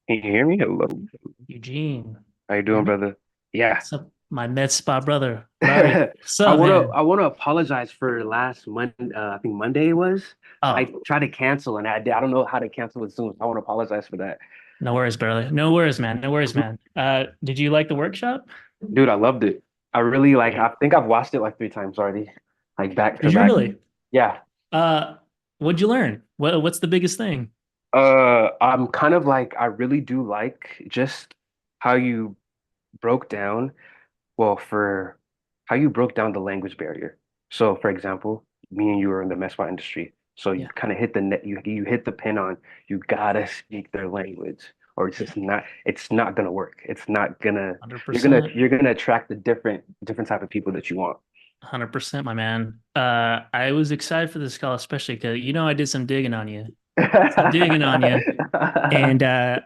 Can you hear me? Hello. Eugene, How you hear doing, me? brother? Yeah. What's up, my med spa brother, Larry? What's up, man? I wanna apologize for last Monday. I think Monday it was. I Oh, tried to cancel and I don't know how to cancel it soon. I want to apologize for that. no worries, brother. No worries, man. No worries, Mhm. man. Did you like the workshop? Dude, I loved it. I really like. I think I've watched it like 3 times already, like back to Did you back. really? Yeah. What'd you learn? What's the biggest thing? I'm kind of like I really do like just how you broke down. Well, for how you broke down the language barrier. So, for example, me and you are in the mess bar industry. So you Yeah, kind of hit the net, you hit the pin on you gotta speak their language, or it's yeah, just not gonna work. It's not gonna 100%, you're gonna attract the different type of people that you want. 100%, my man. I was excited for this call, especially because I did some digging on you, some digging on you, and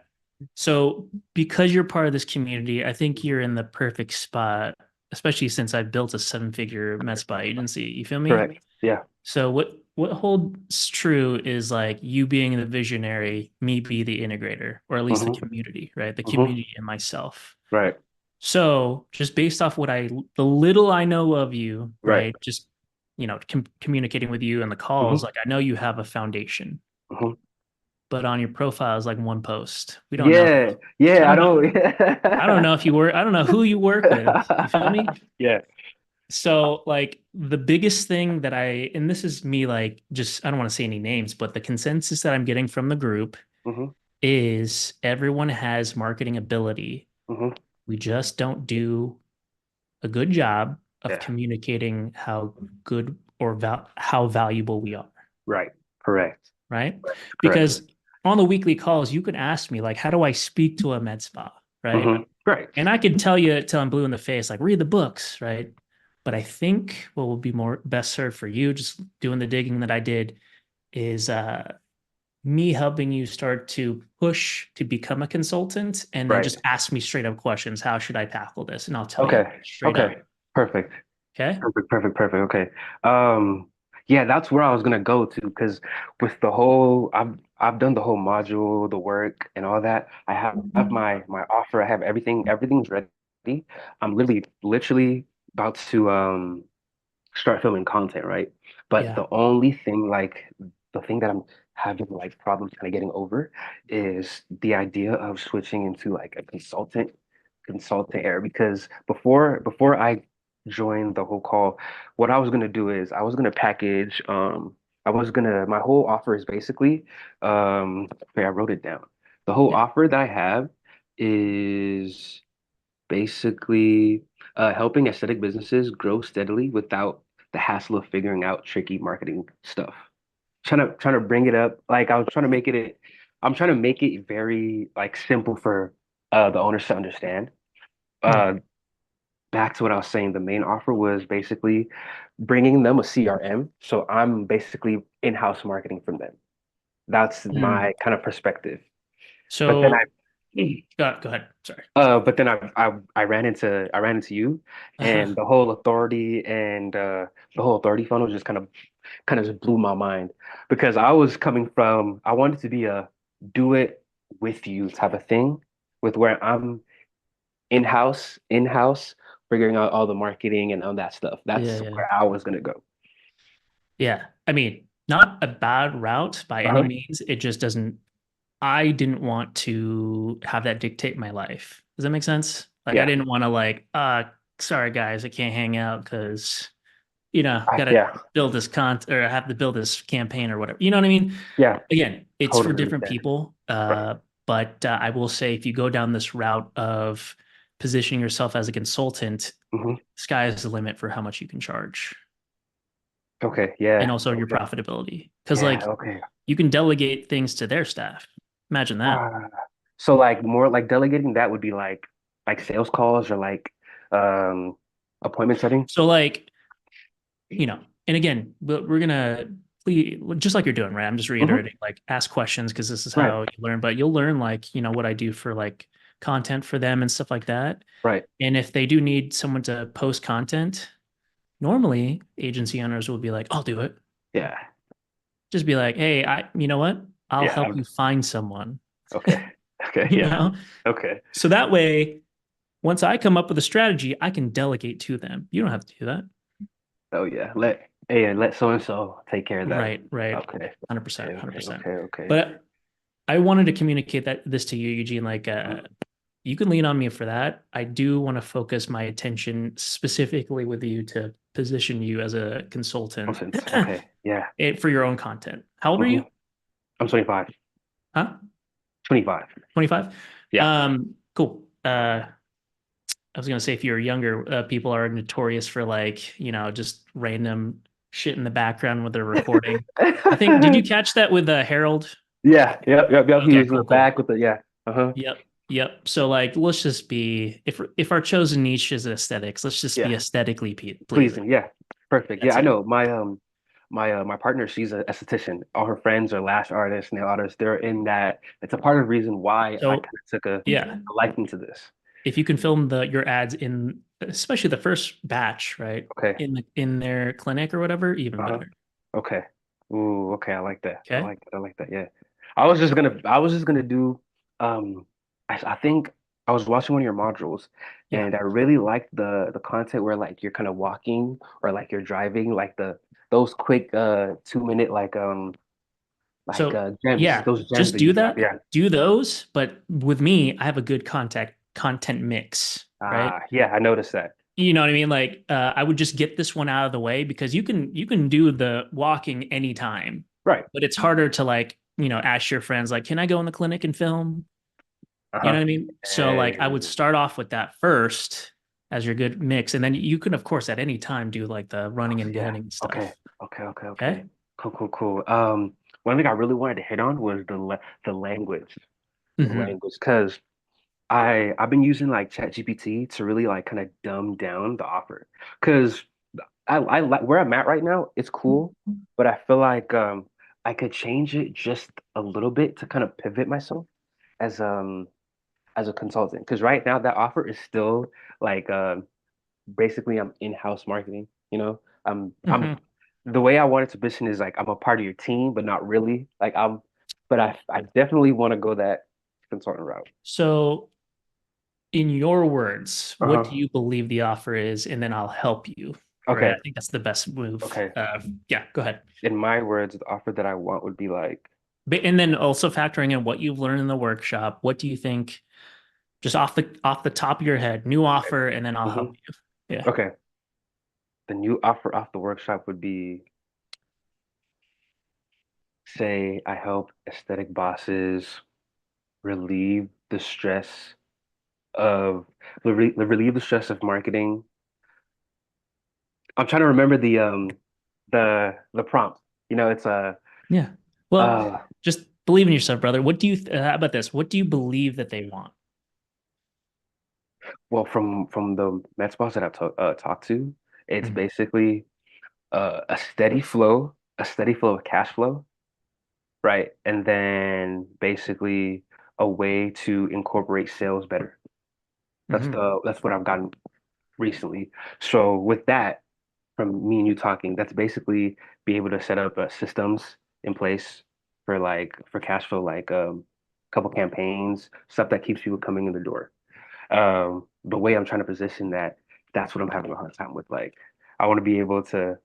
so because you're part of this community, I think you're in the perfect spot, especially since I built a seven-figure med spa agency. You feel me? Correct. Yeah. So what holds true is like you being the visionary, me be the integrator, or at least the hmm community, right? The hmm community and myself. Right. So just based off the little I know of you, Right. right? Just communicating with you and the calls, hmm like I know you have a foundation, hmm but on your profile is like one post. We don't know if Yeah. I Yeah. I don't know. don't. I don't know if you work, I don't know who you work with. You feel me? Yeah. So, like, the biggest thing that and this is me, like, just, I don't want to say any names, but the consensus that I'm getting from the group hmm is everyone has marketing ability. hmm We just don't do a good job of Yeah. communicating how good or how valuable we are, Right. Correct. right? Correct. Because on the weekly calls, you could ask me, like, how do I speak to a med spa, right? Right. And I can tell you till I'm blue in the face, like read the books, right? But I think what will be more best served for you, just doing the digging that I did, is me helping you start to push to become a consultant and then Right. just ask me straight up questions. How should I tackle this? And I'll tell you Okay. straight Okay. up. Perfect. Okay. Perfect. Okay. Um, yeah, that's where I was gonna go to because with the whole I've done the whole module, the work and all that. Have my offer. I have everything's ready. I'm literally about to start filming content, right? But Yeah. the thing that I'm having like problems kind of getting over is the idea of switching into like a consultant era because before I joined the whole call, what I was gonna do is I was gonna package my whole offer is basically okay, I wrote it down. The whole Yeah. offer that I have is basically helping aesthetic businesses grow steadily without the hassle of figuring out tricky marketing stuff. Trying to bring it up. Like I was trying to make it I'm trying to make it very like simple for the owners to understand. Yeah. Uh Back to what I was saying, the main offer was basically bringing them a CRM. So I'm basically in-house marketing from them. That's Mm. my kind of perspective. But then So go ahead. Sorry. but then I ran into you, and Uh-huh. the whole authority funnel just kind of just blew my mind because I wanted to be a do it with you type of thing, with where I'm in house figuring out all the marketing and all that stuff. Yeah, That's yeah. where I was gonna go. Yeah. I mean, not a bad route by any Uh-huh. means. It just doesn't I didn't want to have that dictate my life. Does that make sense? Like I Yeah. didn't want to sorry guys, I can't hang out because gotta Yeah. build this or I have to build this campaign or whatever. You know what I mean? Yeah. Again, it's for Totally different understand. people. Right. But I will say if you go down this route of positioning yourself as a consultant, hmm sky is the limit for how much you can charge Okay. and Yeah. also your Okay. profitability. Because Yeah. like Okay. you can delegate things to their staff. Imagine that. Uh, so like more like delegating that would be like sales calls or like um appointment setting. So like and again, we're gonna please, just like you're doing, right? I'm just hmm reiterating, like ask questions because this is Right, how you learn, but you'll learn like, what I do for like content for them and stuff like that. right. And if they do need someone to post content, normally agency owners will be like, I'll do it. Yeah. Just be like, hey, you know what? I'll Yeah. help you find someone. Okay. Okay. you Yeah. know? Okay. So that way, once I come up with a strategy, I can delegate to them. You don't have to do that. Oh yeah. Let so and so take care of that. Right, right. Okay. 100%, Okay. Okay. 100%. Okay. Okay. But I wanted to communicate this to you, Eugene. Like, Mhm. you can lean on me for that. I do want to focus my attention specifically with you to position you as a consultant Nonsense. Okay. Yeah. for your own content. How old are hmm you? I'm 25. Huh? 25. 25? Yeah. Cool. I was gonna say if you're younger, people are notorious for like, just random shit in the background with their recording. I think, did you catch that with Harold? Yeah. Yep. Yep. Yep. Okay, He's in the cool, cool. back with the yeah. Uh-huh. Yep. Yep. So like let's just be if our chosen niche is aesthetics, let's just be Yeah. aesthetically pleasing. Pleasing. Yeah. Perfect. Yeah. That's I it. know my partner. She's an esthetician. All her friends are lash artists, nail artists. They're in that. It's a part of the reason why I kind So of took yeah, a liking to this. if you can film your ads in especially the first batch, right? Okay. In their clinic or whatever, even Uh-huh. better. Okay. Ooh, okay, I like that. I Okay. like that. I like that. Yeah. I was just gonna do um I think I was watching one of your modules Yeah. and I really liked the content where like you're kind of walking or like you're driving, like the those quick 2 minute So gems, yeah, those gems just that you do drop. that. Yeah. Do those, but with me, I have a good content mix, right? Yeah, I noticed that. You know what I mean? Like I would just get this one out of the way because you can do the walking anytime, Right. but it's harder to like, ask your friends like, "Can I go in the clinic and film?" You know Uh-huh. what I mean? So like I would Hey. start off with that first as your good mix, and then you can of course at any time do like the running and Yeah. gunning Okay. stuff. Okay. Okay. Okay? Okay. Cool. Cool. Cool. One thing I really wanted to hit on was the language, Hmm. because I've been using like ChatGPT to really like kind of dumb down the offer because I like where I'm at right now. It's cool, but I feel like I could change it just a little bit to kind of pivot myself as um as a consultant because right now that offer is still like basically I'm in-house marketing, you know. I'm Hmm. the way I wanted to position is like I'm a part of your team, but not really. But I definitely want to go that consultant route. So in your words, what do Uh-huh. you believe the offer is? And then I'll help you. Right. Okay. I think that's the best move. Okay. Yeah, go ahead. In my words, the offer that I want would be like, But, and then also factoring in what you've learned in the workshop, what do you think, just off the top of your head, new offer, and then I'll help mhm. you. Yeah. Okay, the new offer off the workshop would be, say, I help aesthetic bosses relieve the stress of relieve the stress of marketing. I'm trying to remember the prompt. You know, it's a Yeah. Well, uh just believe in yourself, brother. What do you, how about this? What do you believe that they want? well from the Mets boss that talked to, it's Mhm. basically a steady flow of cash flow, right? And then basically a way to incorporate sales better. Mhm. That's what I've gotten recently. So with that, from me and you talking, that's basically be able to set up systems in place for for cash flow, like a couple campaigns, stuff that keeps people coming in the door. The way I'm trying to position that, that's what I'm having a hard time with. Like, I want to be able to,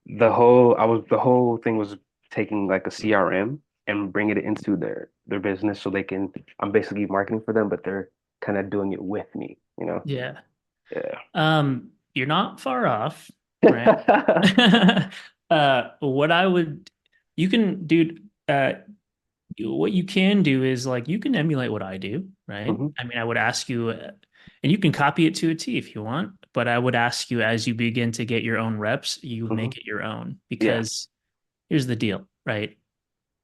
the whole thing was taking like a CRM and bringing it into their business so they can, I'm basically marketing for them, but they're kind of doing it with me, you know? Yeah. Yeah. You're not far off, right? What I would, you can do, what you can do is like you can emulate what I do, right? hmm I mean, I would ask you, and you can copy it to a T if you want, but I would ask you as you begin to get your own reps, you hmm make it your own Yeah. because here's the deal, right?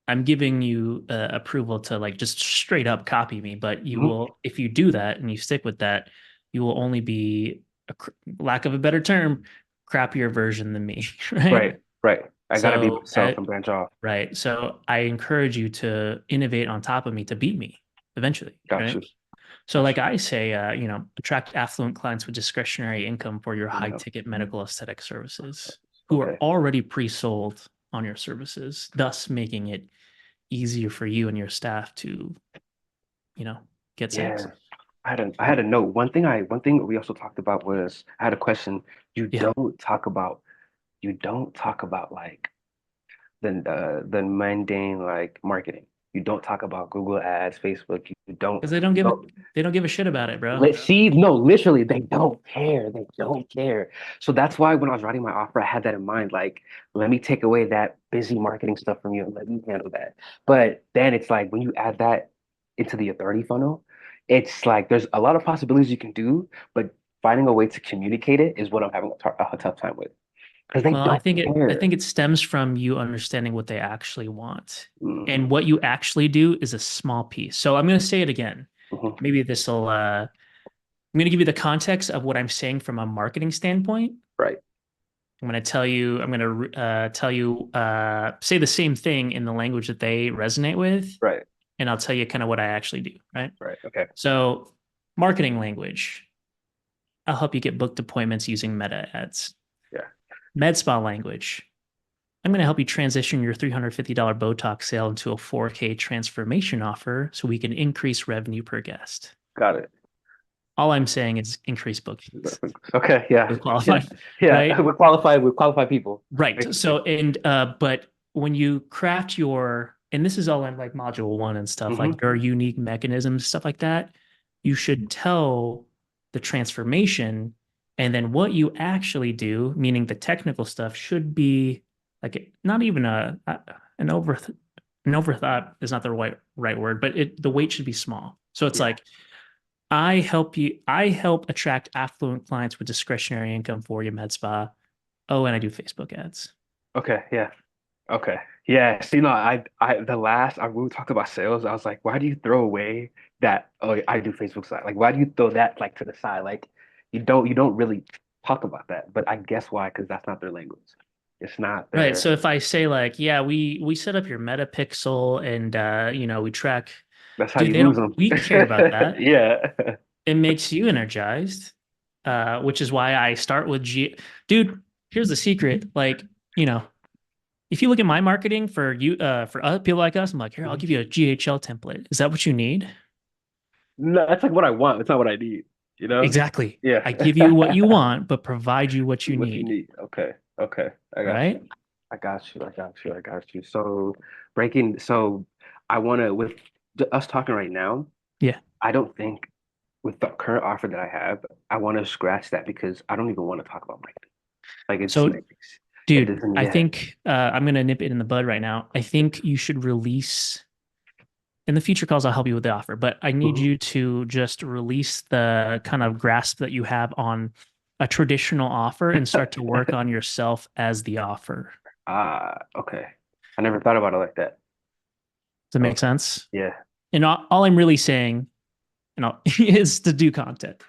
I'm giving you approval to like just straight up copy me, but you hmm will, if you do that and you stick with that, you will only be, lack of a better term, crappier version than me, right? Right. Right. I gotta be So, myself and branch off. right. So I encourage you to innovate on top of me to beat me eventually, Got right? you. So, like I say, attract affluent clients with discretionary income for your high Yeah. ticket medical aesthetic services who are Okay. already pre-sold on your services, thus making it easier for you and your staff to, you know, get Yeah. sales. I had a note. One thing we also talked about was I had a question. You Yeah. don't talk about you don't talk about like the mundane like marketing. You don't talk about Google Ads, Facebook. You don't. Because Don't they don't give a shit about it, bro. Let's see. No, literally, they don't care. They don't care. So that's why when I was writing my offer, I had that in mind. Like, let me take away that busy marketing stuff from you and let me handle that. But then it's like when you add that into the authority funnel, it's like there's a lot of possibilities you can do, but finding a way to communicate it is what I'm having a tough time with because they Well, don't I care. think it stems from you understanding what they actually want. Mm, And what you actually do is a small piece. So I'm going to say it again. mhm. Maybe this will I'm going to give you the context of what I'm saying from a marketing standpoint. Right, I'm going to tell you, I'm going to tell you, say the same thing in the language that they resonate with, right, and I'll tell you kind of what I actually do, right? right. Okay. So, marketing language, I'll help you get booked appointments using meta ads. Yeah, Med spa language, I'm going to help you transition your $350 Botox sale into a 4K transformation offer so we can increase revenue per guest. got it. All I'm saying is increase bookings Okay, yeah, with yeah, qualified, yeah. right? With qualified people, Right. basically. So, and but when you craft your, and this is all in like module one and stuff, Hmm. like your unique mechanisms, stuff like that, you should tell the transformation, and then what you actually do, meaning the technical stuff, should be like not even an over an overthought is not the right word, but the weight should be small. So it's Yeah. like I help attract affluent clients with discretionary income for your med spa. Oh, and I do Facebook ads. Okay. Yeah. Okay. Yeah. See, no, the last I we talked about sales, I was like, why do you throw away that? Oh, I do Facebook side. Like, why do you throw that like to the side? Like, you don't really talk about that. But I guess why? Because that's not their language. It's not Right. their. So if I say like, yeah, we set up your metapixel and we track, That's how dude, you they lose don't them. we care about that. Yeah. It makes you energized. Which is why I start with dude, here's the secret. Like, you know, if you look at my marketing for you for other people like us, I'm like, here, I'll Mhm. give you a GHL template. Is that what you need? No, that's like what I want. It's not what I need. You know? Exactly. Yeah. I give you what you want, but provide you what you What you need. need. Okay. Okay. I got Right? you. I got you. I got you. I got you. So breaking. So I want to with us talking right now. Yeah. I don't think with the current offer that I have, I want to scratch that because I don't even want to talk about marketing. Like So it dude, doesn't. I Yeah. think I'm gonna nip it in the bud right now. I think you should release in the future calls. I'll help you with the offer, but I need Mhm. you to just release the kind of grasp that you have on a traditional offer and start to work on yourself as the offer. Okay. I never thought about it like that. Does that make Okay. sense? Yeah. And all I'm really saying, is to do content.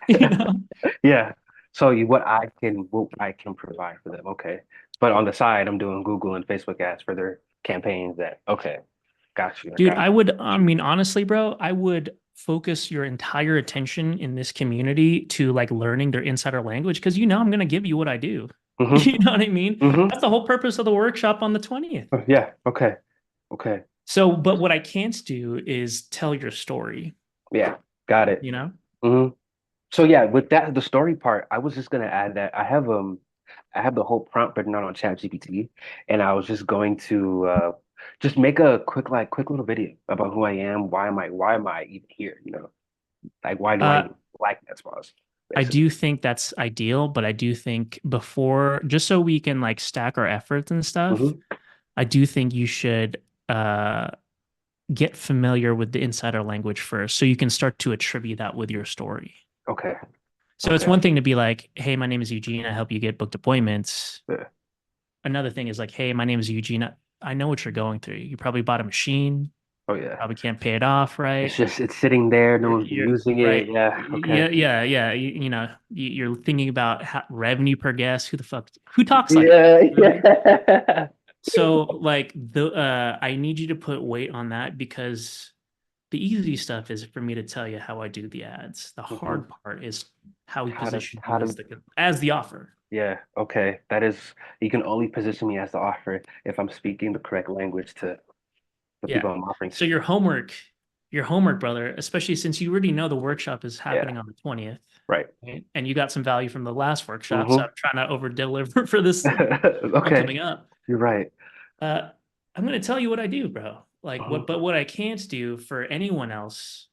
Yeah. So what I can provide for them. Okay. But on the side, I'm doing Google and Facebook ads for their campaigns that okay. Got you. I Dude, got I would, I mean, honestly, bro, I would focus your entire attention in this community to like learning their insider language because I'm going to give you what I do. you. You know what I mean? Mm-hmm. That's the whole purpose of the workshop on the 20th. Yeah. Okay. Okay. So, but what I can't do is tell your story, Yeah. Got it. you know? Hmm. So yeah, with that the story part, I was just gonna add that I have the whole prompt written out on ChatGPT, and I was just going to just make a quick little video about who I am, why am I even here, like why do I Uh, even like that spas, I basically. do think that's ideal, but I do think before, just so we can like stack our efforts and stuff, Hmm. I do think you should uh get familiar with the insider language first so you can start to attribute that with your story. Okay. So it's Okay. one thing to be like, hey, my name is Eugene. I help you get booked appointments. Yeah. Another thing is like, hey, my name is Eugene. I know what you're going through. You probably bought a machine, Oh yeah. probably can't pay it off, It's right? just it's sitting there, no one's You're using it. right. Yeah. Okay. Yeah. You're thinking about revenue per guest. Who the fuck, who talks like that? Yeah. Right? Yeah. So like I need you to put weight on that because the easy stuff is for me to tell you how I do the ads. The Hmm. hard part is how we How to position how you to as the offer. Yeah, okay. That is, you can only position me as the offer if I'm speaking the correct language to the Yeah. people I'm offering So to. your homework, your homework, brother, especially since you already know the workshop is Yeah, happening on the 20th, right. right? And you got some value from the last workshop. So Mm-hmm. I'm trying to over deliver for this one Okay, coming up. you're right. Uh, I'm going to tell you what I do, bro. Like Mhm. what I can't do for anyone else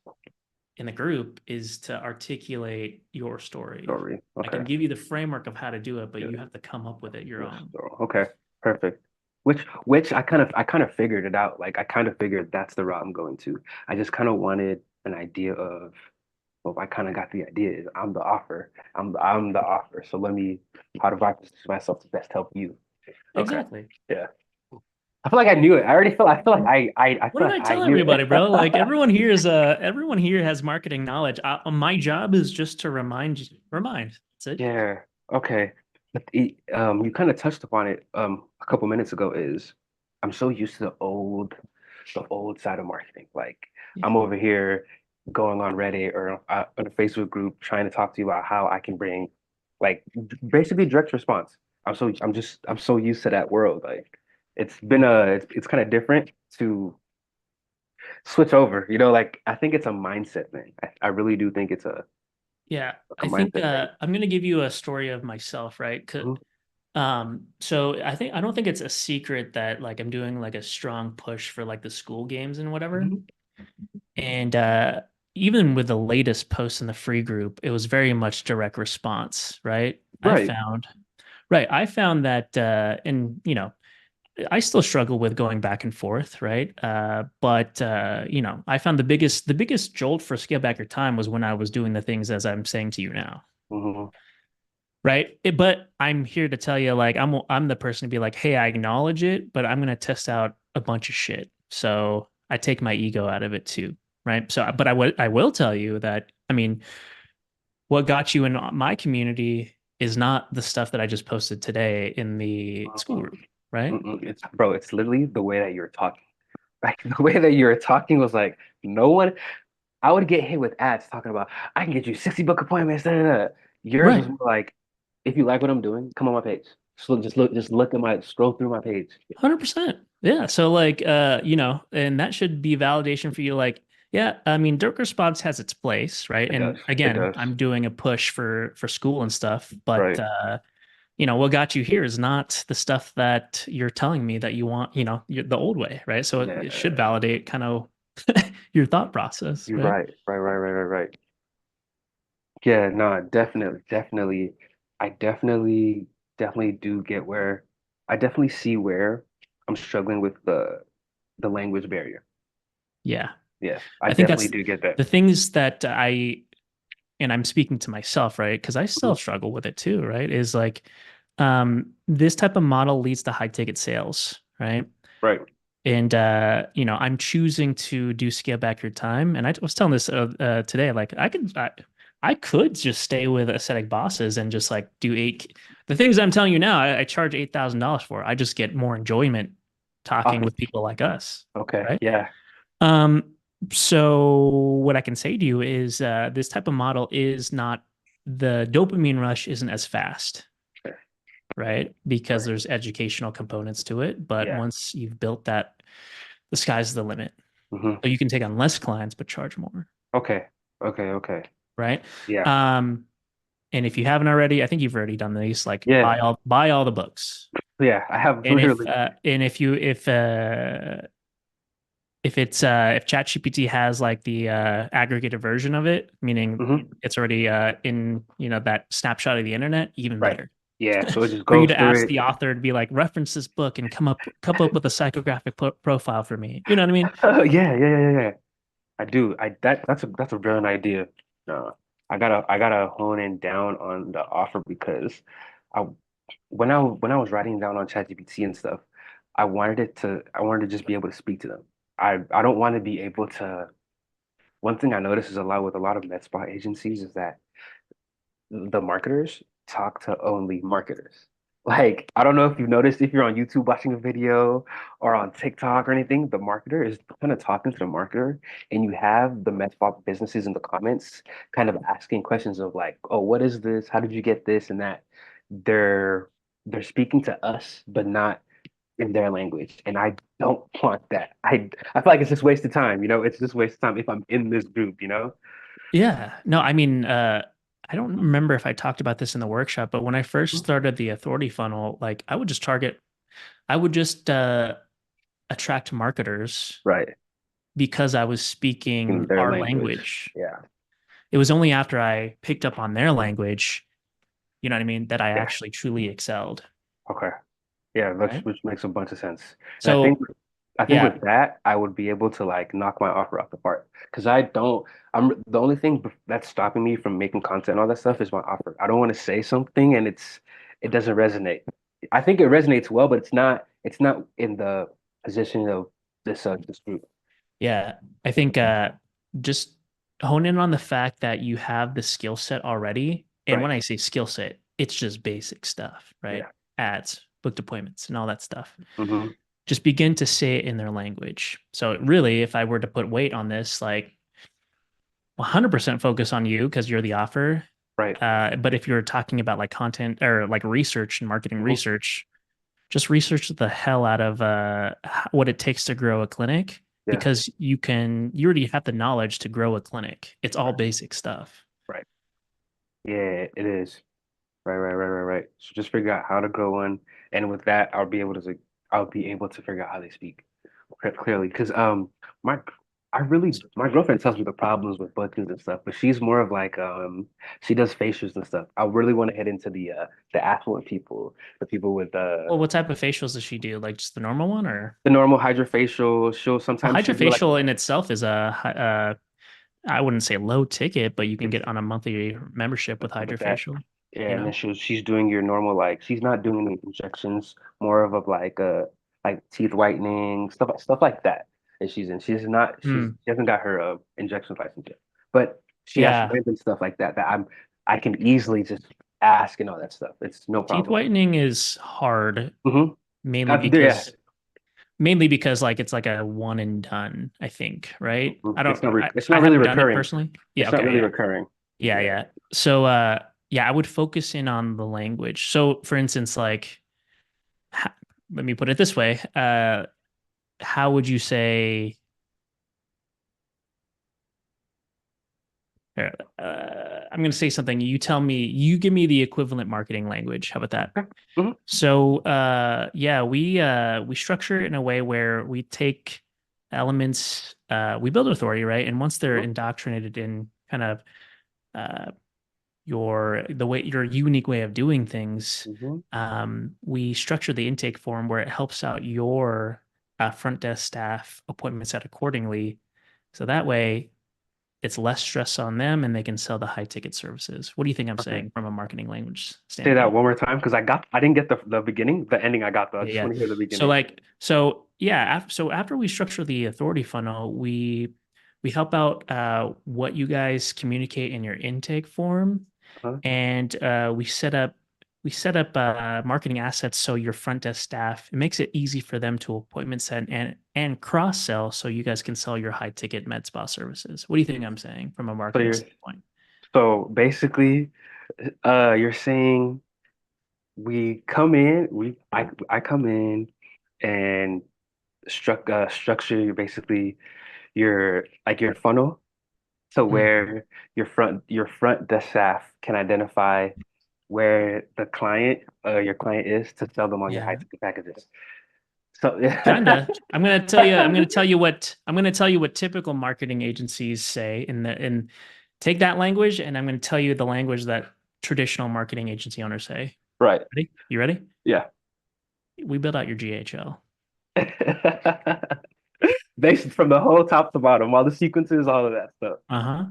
in the group is to articulate your story. Story. I Okay. can give you the framework of how to do it, but Yeah. you have to come up with it your Yes, own. so, okay. Perfect. Which I kind of figured it out. Like I kind of figured that's the route I'm going to. I just kind of wanted an idea of, well, I kind of got the idea. Is I'm the offer. I'm the offer. So how do I position myself to best help you? Okay. Exactly. Yeah. I feel like I knew it. I feel like I What feel did like I I tell knew it. everybody, bro? Like everyone here has marketing knowledge. My job is just to remind. That's it. Yeah. Okay. But you kind of touched upon it a couple minutes ago. Is I'm so used to the old side of marketing. Like Yeah. I'm over here going on Reddit or on a Facebook group trying to talk to you about how I can bring like basically direct response. I'm so used to that world. Like it's kind of different to switch over. Like I think it's a mindset thing. I really do think it's Yeah. a I think mindset thing. I'm gonna give you a story of myself, right? Mhm. So I don't think it's a secret that like I'm doing like a strong push for like the school games and whatever. Mhm. And even with the latest post in the free group, it was very much direct response, right? Right. I found that and I still struggle with going back and forth, right? But I found the biggest jolt for scale back your time was when I was doing the things as I'm saying to you now, Hmm. right? But I'm here to tell you, like, I'm the person to be like, hey, I acknowledge it, but I'm gonna test out a bunch of shit. So I take my ego out of it too, right? So, but I will tell you that, I mean, what got you in my community is not the stuff that I just posted today in the school Mm-mm. group, right? It's literally the way that you're talking. Like the way that you're talking was like no one. I would get hit with ads talking about I can get you 60 book appointments. Da, da, da. Yours was Right. more like if you like what I'm doing, come on my page. Just look at my scroll through my page. 100%. Yeah. So like and that should be validation for you like yeah, I mean Dirk Response has its place, right? It does. And It again, does. I'm doing a push for school and stuff, but Right. what got you here is not the stuff that you're telling me that you want, the old way, right? So it should Yeah. validate kind of your thought process, You're right? right. Right. Yeah. No. Definitely. I definitely do get where I definitely see where I'm struggling with the language barrier. Yeah. Yeah, I I think definitely that's do get that. the things that and I'm speaking to myself, right? Because I still Mhm. struggle with it too, right? Is like this type of model leads to high ticket sales, right? Right. And I'm choosing to do scale back your time. And I was telling this today, like I could just stay with aesthetic bosses and just like do eight. The things I'm telling you now, I charge $8,000 for. I just get more enjoyment talking Awesome. with people like us, Okay. right? Yeah. Um, so what I can say to you is this type of model is not the dopamine rush isn't as fast, Sure. right? Because Right. there's educational components to it. But Yeah. once you've built that, the sky's the limit. Hmm. So you can take on less clients but charge more, Okay. Okay. right? Yeah. Um, and if you haven't already, I think you've already done these, like Yeah. buy all the books. Yeah. I have And literally. if ChatGPT has like the aggregated version of it, meaning Hmm. it's already in that snapshot of the internet, even Right. better. Yeah. So it just For you goes to through ask it. the author to be like, reference this book and come up with a psychographic profile for me. You know what I mean? Yeah. I do. That's a brilliant idea. Uh, I gotta hone in down on the offer because I when I was writing down on ChatGPT and stuff, I wanted to just be able to speak to them. I don't want to be able to. One thing I notice is a lot with a lot of med spa agencies is that the marketers talk to only marketers. Like, I don't know if you've noticed if you're on YouTube watching a video or on TikTok or anything, the marketer is kind of talking to the marketer, and you have the med spa businesses in the comments kind of asking questions of like, oh, what is this? How did you get this and that? They're they're speaking to us, but not in their language, and I don't want that. I feel like it's just wasted time, it's just wasted time if I'm in this group, Yeah. No, I mean, I don't remember if I talked about this in the workshop, but when I first Mhm. started the authority funnel, like I would just attract marketers Right. because I was In speaking their our language. language. Yeah. It was only after I picked up on their language, you know what I mean, that I Yeah. actually truly excelled. Okay. Yeah, Right. which makes a bunch of sense. And So, I think yeah. with that, I would be able to like knock my offer off the park. Because I don't, I'm the only thing that's stopping me from making content and all that stuff is my offer. I don't want to say something and it doesn't resonate. I think it resonates well, but it's not in the position of this group. Yeah. I think just hone in on the fact that you have the skill set already. And Right. when I say skill set, it's just basic stuff, right? Yeah. Ads, booked appointments, and all that stuff. Hmm. Just begin to say it in their language. So really, if I were to put weight on this, like 100% focus on you because you're the offer. Right. But if you're talking about like content or like research and marketing Hmm. research, just research the hell out of what it takes to grow a clinic Yeah. because you already have the knowledge to grow a clinic. It's all Right. basic stuff. Right. Yeah, it is. Right. So just figure out how to grow one, and with that, I'll be able to figure out how they speak clearly. Because my my girlfriend tells me the problems with buttons and stuff, but she's more of like she does facials and stuff. I really want to head into the affluent people, the people with Well, what type of facials does she do? Like just the normal one or? the normal hydrofacial. Well, She'll do like hydrofacial in itself is I wouldn't say low ticket, but you can get on a monthly membership with with that. hydrofacial, Yeah, you and then know? she's doing your normal like she's not doing any injections, more of like teeth whitening stuff like that. And she hasn't got her injection license yet, but she has Yeah. random stuff like that that I can easily just ask and all that stuff. It's no Teeth problem. whitening is hard Hmm. mainly Yeah, because like it's like a one and done, I think, right? it's I not really haven't done it recurring. personally. Yeah, It's not okay, really yeah. recurring. Yeah, Yeah. yeah. So yeah, I would focus in on the language. So for instance, like let me put it this way. How would you say I'm going to say something. You tell me, you give me the equivalent marketing language. How about that? Okay. Hmm. So yeah, we structure it in a way where we take elements, we build authority, right? And once they're Hmm. indoctrinated in kind of uh, your unique way of doing things, Hmm. we structure the intake form where it helps out your front desk staff appointment set accordingly. So that way it's less stress on them and they can sell the high ticket services. What do you think I'm Okay. saying from a marketing language Say that standpoint? one more time because I didn't get the beginning. The ending I got though. I Yeah, just yeah. want to hear the So beginning. like, so yeah, so after we structure the authority funnel, we help out what you guys communicate in your intake form, Uh-huh. and we set up marketing assets so your front desk staff it makes it easy for them to appointment set and cross sell so you guys can sell your high ticket med spa services. What do you think I'm saying from a So marketing you're standpoint? so basically, you're saying we come in, I come in and structure basically your funnel to Mm, where your front desk staff can identify where your client is to sell them on your high yeah. ticket packages. So Kinda. I'm gonna tell you what typical marketing agencies say and take that language and I'm gonna tell you the language that traditional marketing agency owners say. right, Ready? You ready? yeah. We build out your GHL. Based from the whole top to bottom, all the sequences, all of that stuff. Uh-huh.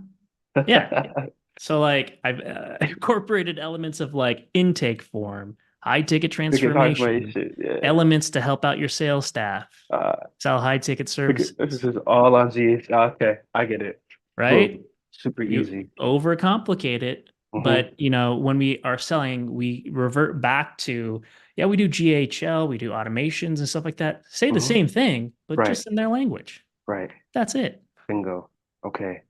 Yeah. So like I've incorporated elements of like intake form, high ticket Freaking talk my transformation, shit, yeah. elements to help out your sales staff, Uh, sell high ticket this services, is all on GH. Okay, I get it. right? Boom. Super You easy. overcomplicate it, Hmm. but when we are selling, we revert back to, yeah, we do GHL, we do automations and stuff like that. Say the Hmm. same thing, but Right, just in their language. right. That's it. Bingo. Okay.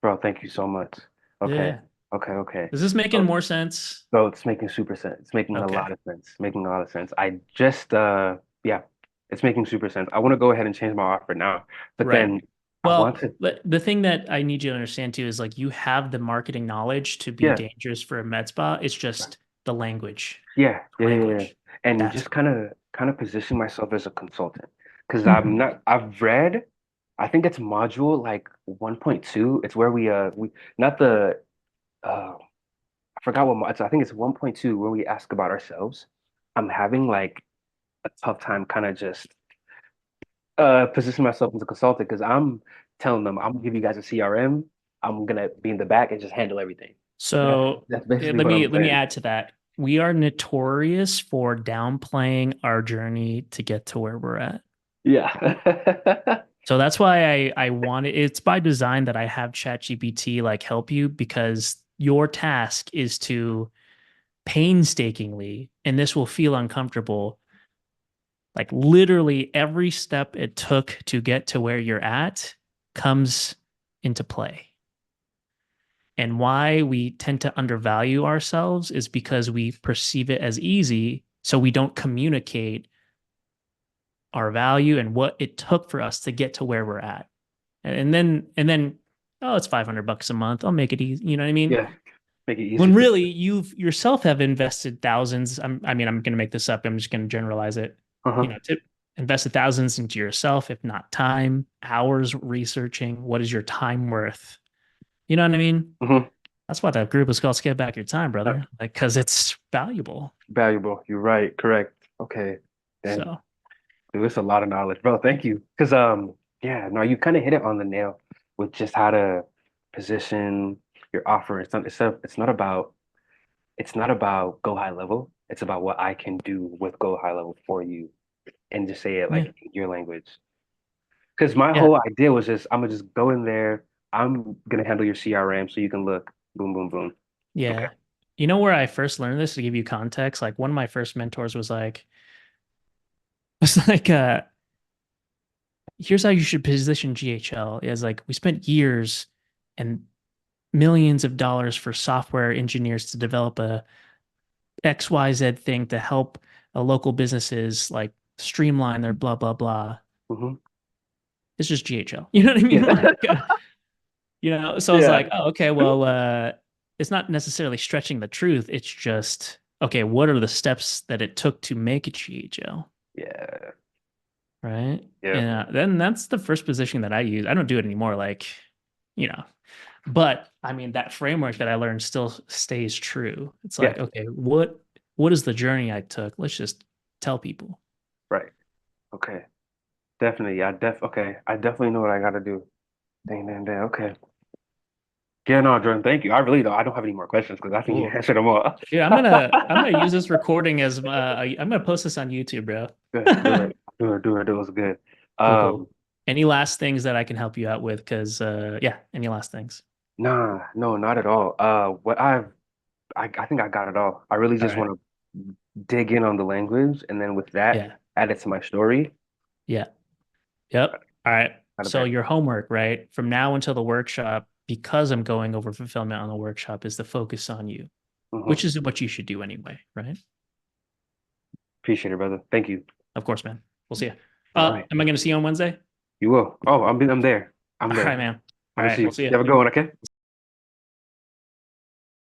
Bro, thank you so much. Okay. Yeah. Okay. Is this making So, more sense? so it's making super sense. It's making a Okay. lot of sense. Making a lot of sense. I just yeah. It's making super sense. I want to go ahead and change my offer now, but Right. then I want Well, to, the thing that I need you to understand too is like you have the marketing knowledge to be yeah, dangerous for a med spa. It's just the language. yeah, The yeah, yeah, yeah. language. And That's just kind of position myself as a consultant because I'm Mhm. not. I've read. I think it's module like 1.2. It's where we not the I forgot I think it's 1.2 where we ask about ourselves. I'm having like a tough time kind of just position myself as a consultant because I'm telling them I'm gonna give you guys a CRM. I'm gonna be in the back and just handle everything. That's So that's basically let what me I'm let me saying. add to that. We are notorious for downplaying our journey to get to where we're at. Yeah. So that's why I wanted it's by design that I have ChatGPT like help you because your task is to painstakingly, and this will feel uncomfortable, like literally every step it took to get to where you're at comes into play. And why we tend to undervalue ourselves is because we perceive it as easy. So we don't communicate our value and what it took for us to get to where we're at. And then, oh, it's $500 a month. I'll make it easy. You know what I mean? Yeah. Make it easy When for really you've yourself have invested thousands. I mean, I'm going to make this up. I'm just going to generalize it. uh-huh. To invested thousands into yourself, if not time, hours researching. What is your time worth? You know what I mean? Hmm. That's why that group is called Get Back Your Time, brother. Like, because it's valuable. Valuable. You're right. Correct. Okay. Then So, dude, it's a lot of knowledge, bro. Thank you. Because yeah, no, you kind of hit it on the nail with just how to position your offer. It's not about go high level. It's about what I can do with go high level for you and just say it like yeah, in your language. Because my yeah, whole idea was just I'm gonna just go in there. I'm gonna handle your CRM so you can look boom, boom, boom. Okay. yeah. You know where I first learned this to give you context? Like, one of my first mentors was like, was like, here's how you should position GHL is like, we spent years and millions of dollars for software engineers to develop a XYZ thing to help local businesses like streamline their blah, blah, blah. Hmm. It's just GHL. You know what I mean? Yeah. Like, so I was Yeah. like, oh, okay, well, it's not necessarily stretching the truth. It's just, okay, what are the steps that it took to make a GHL? Yeah. Right. Yeah. And then that's the first position that I use. I don't do it anymore. Like, you know, but I mean, that framework that I learned still stays true. It's Yeah. like, okay, what is the journey I took? Let's just tell people. Right. Okay. Definitely. Okay. I definitely know what I gotta do. Dang, dang, dang. Okay. Yeah, no, Jordan, thank you. I really don't. I don't have any more questions because I think you Cool. answered them all. Yeah, I'm gonna use this recording as I'm gonna post this on YouTube, bro. Good. Do it. Do it. Do it. It was good. Cool, cool. Um, Any last things that I can help you out with? Because yeah, any last things? nah, no, not at all. I think I got it all. I really All just right. want to dig in on the language, and then with that, Yeah. add it to my story. Yeah. Yep. All right. Not a So bad. your homework, right? From now until the workshop, because I'm going over fulfillment on the workshop, is the focus on you, which Hmm. is what you should do anyway, right? Appreciate it, brother. Thank you. Of course, man. We'll see you. All right. Am I going to see you on Wednesday? You will. Oh, I'm there. I'm All there. right, man. I'm All gonna right. see We'll you. see you. You have a good one, okay?